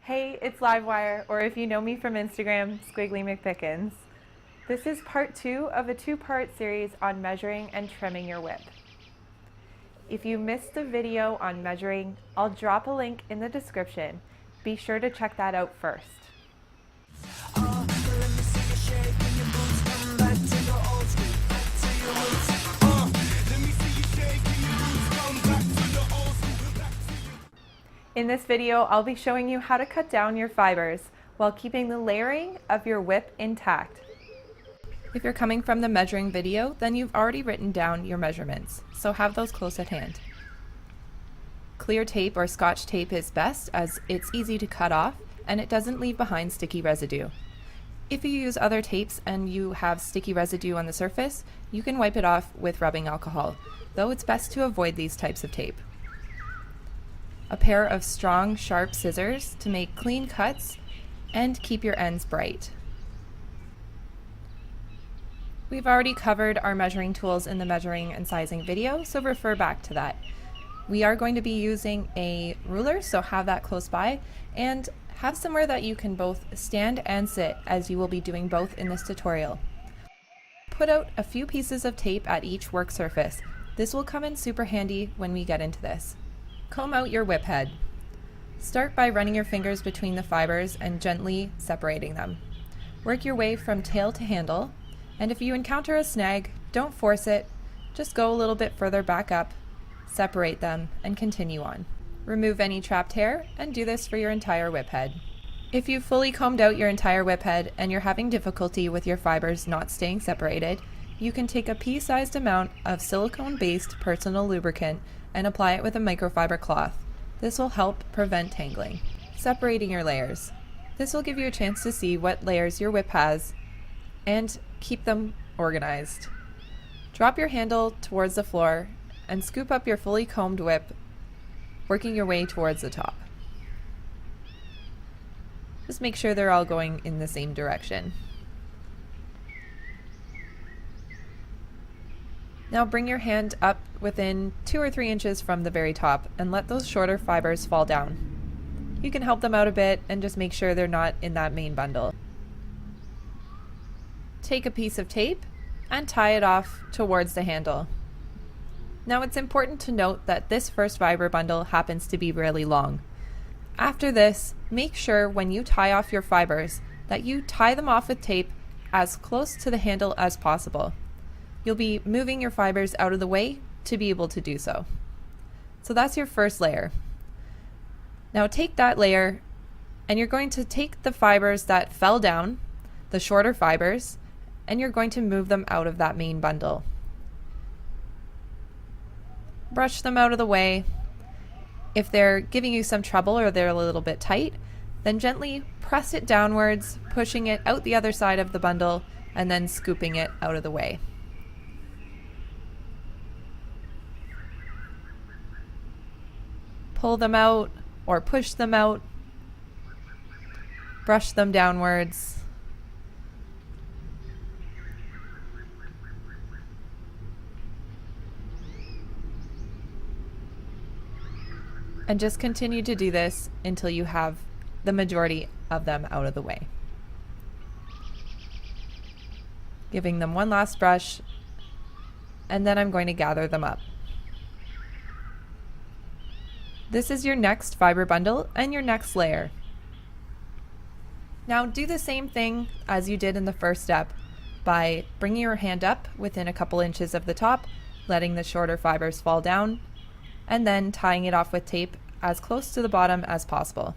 Hey, it's Livewire, or if you know me from Instagram, Squiggly McPickens. This is part 2 of a 2-part series on measuring and trimming your whip. If you missed the video on measuring, I'll drop a link in the description. Be sure to check that out first. In this video, I'll be showing you how to cut down your fibers while keeping the layering of your whip intact. If you're coming from the measuring video, then you've already written down your measurements, so have those close at hand. Clear tape or Scotch tape is best as it's easy to cut off and it doesn't leave behind sticky residue. If you use other tapes and you have sticky residue on the surface, you can wipe it off with rubbing alcohol, though it's best to avoid these types of tape. A pair of strong, sharp scissors to make clean cuts and keep your ends bright. We've already covered our measuring tools in the measuring and sizing video, so refer back to that. We are going to be using a ruler, so have that close by, and have somewhere that you can both stand and sit, as you will be doing both in this tutorial. Put out a few pieces of tape at each work surface. This will come in super handy when we get into this. Comb out your whip head. Start by running your fingers between the fibers and gently separating them. Work your way from tail to handle, and if you encounter a snag, don't force it, just go a little bit further back up, separate them, and continue on. Remove any trapped hair, and do this for your entire whip head. If you've fully combed out your entire whip head and you're having difficulty with your fibers not staying separated, you can take a pea-sized amount of silicone-based personal lubricant and apply it with a microfiber cloth. This will help prevent tangling. Separating your layers. This will give you a chance to see what layers your whip has and keep them organized. Drop your handle towards the floor and scoop up your fully combed whip, working your way towards the top. Just make sure they're all going in the same direction. Now bring your hand up within 2 or 3 inches from the very top and let those shorter fibers fall down. You can help them out a bit and just make sure they're not in that main bundle. Take a piece of tape and tie it off towards the handle. Now it's important to note that this first fiber bundle happens to be really long. After this, make sure when you tie off your fibers that you tie them off with tape as close to the handle as possible. You'll be moving your fibers out of the way to be able to do so. So that's your first layer. Now take that layer and you're going to take the fibers that fell down, the shorter fibers, and you're going to move them out of that main bundle. Brush them out of the way. If they're giving you some trouble or they're a little bit tight, then gently press it downwards, pushing it out the other side of the bundle and then scooping it out of the way. Pull them out or push them out, brush them downwards. And just continue to do this until you have the majority of them out of the way. Giving them one last brush, and then I'm going to gather them up. This is your next fiber bundle and your next layer. Now do the same thing as you did in the first step by bringing your hand up within a couple inches of the top, letting the shorter fibers fall down, and then tying it off with tape as close to the bottom as possible.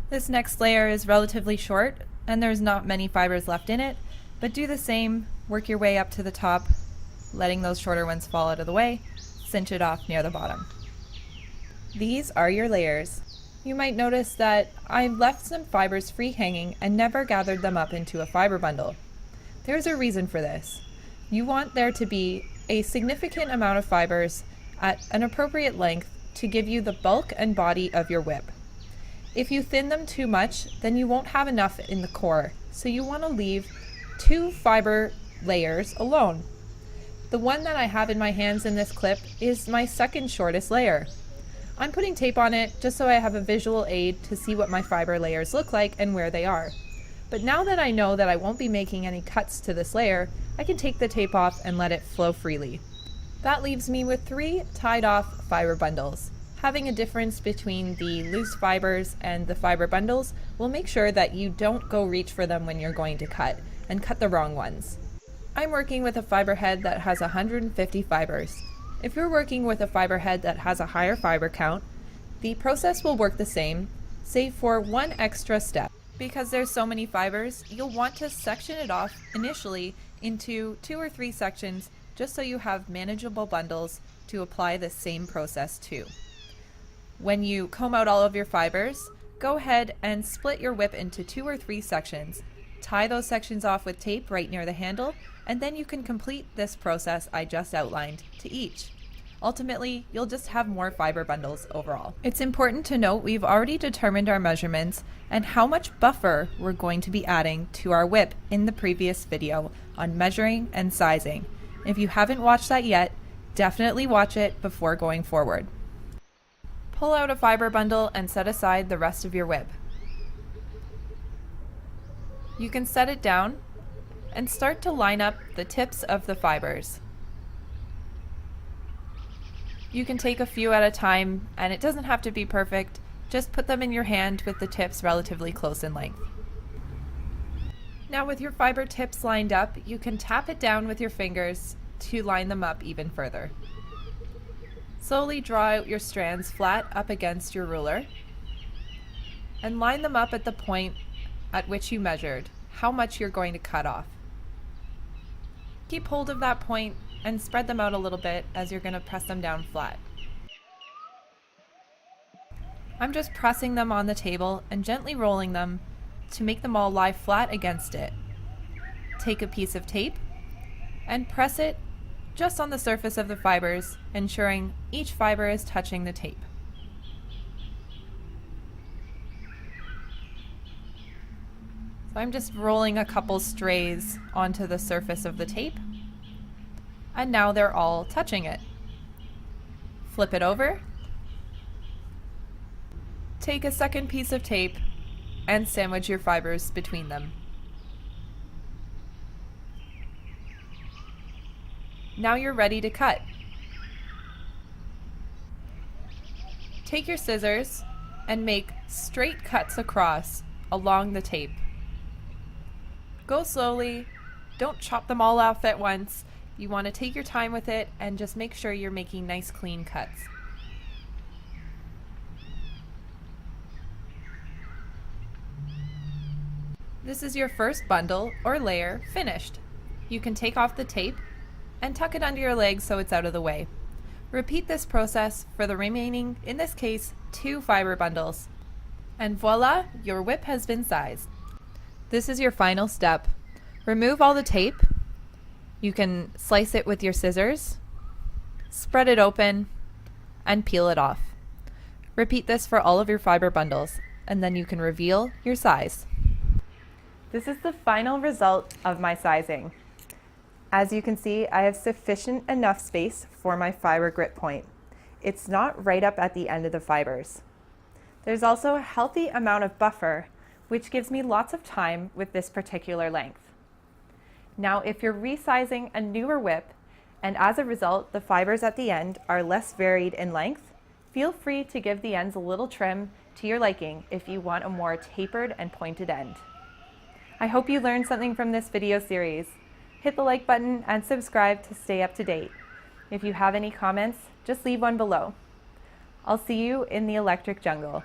This next layer is relatively short and there's not many fibers left in it, but do the same, work your way up to the top, letting those shorter ones fall out of the way, cinch it off near the bottom. These are your layers. You might notice that I've left some fibers free hanging and never gathered them up into a fiber bundle. There's a reason for this. You want there to be a significant amount of fibers at an appropriate length to give you the bulk and body of your whip. If you thin them too much, then you won't have enough in the core, so you want to leave 2 fiber layers alone. The one that I have in my hands in this clip is my second shortest layer. I'm putting tape on it just so I have a visual aid to see what my fiber layers look like and where they are. But now that I know that I won't be making any cuts to this layer, I can take the tape off and let it flow freely. That leaves me with 3 tied off fiber bundles. Having a difference between the loose fibers and the fiber bundles will make sure that you don't go reach for them when you're going to cut and cut the wrong ones. I'm working with a fiber head that has 150 fibers. If you're working with a fiber head that has a higher fiber count, the process will work the same, save for one extra step. Because there's so many fibers, you'll want to section it off initially into 2 or 3 sections just so you have manageable bundles to apply the same process to. When you comb out all of your fibers, go ahead and split your whip into 2 or 3 sections. Tie those sections off with tape right near the handle, and then you can complete this process I just outlined to each. Ultimately, you'll just have more fiber bundles overall. It's important to note we've already determined our measurements and how much buffer we're going to be adding to our whip in the previous video on measuring and sizing. If you haven't watched that yet, definitely watch it before going forward. Pull out a fiber bundle and set aside the rest of your whip. You can set it down and start to line up the tips of the fibers. You can take a few at a time, and it doesn't have to be perfect. Just put them in your hand with the tips relatively close in length. Now with your fiber tips lined up, you can tap it down with your fingers to line them up even further. Slowly draw out your strands flat up against your ruler and line them up at the point at which you measured how much you're going to cut off. Keep hold of that point and spread them out a little bit as you're going to press them down flat. I'm just pressing them on the table and gently rolling them to make them all lie flat against it. Take a piece of tape and press it just on the surface of the fibers, ensuring each fiber is touching the tape. So I'm just rolling a couple strays onto the surface of the tape, and now they're all touching it. Flip it over, take a second piece of tape, and sandwich your fibers between them. Now you're ready to cut. Take your scissors and make straight cuts across along the tape. Go slowly, don't chop them all off at once. You want to take your time with it and just make sure you're making nice clean cuts. This is your first bundle or layer finished. You can take off the tape and tuck it under your legs so it's out of the way. Repeat this process for the remaining, in this case, 2 fiber bundles. And voila, your whip has been sized. This is your final step. Remove all the tape. You can slice it with your scissors, spread it open, and peel it off. Repeat this for all of your fiber bundles, and then you can reveal your size. This is the final result of my sizing. As you can see, I have sufficient enough space for my fiber grip point. It's not right up at the end of the fibers. There's also a healthy amount of buffer, which gives me lots of time with this particular length. Now, if you're resizing a newer whip, and as a result, the fibers at the end are less varied in length, feel free to give the ends a little trim to your liking if you want a more tapered and pointed end. I hope you learned something from this video series. Hit the like button and subscribe to stay up to date. If you have any comments, just leave one below. I'll see you in the electric jungle.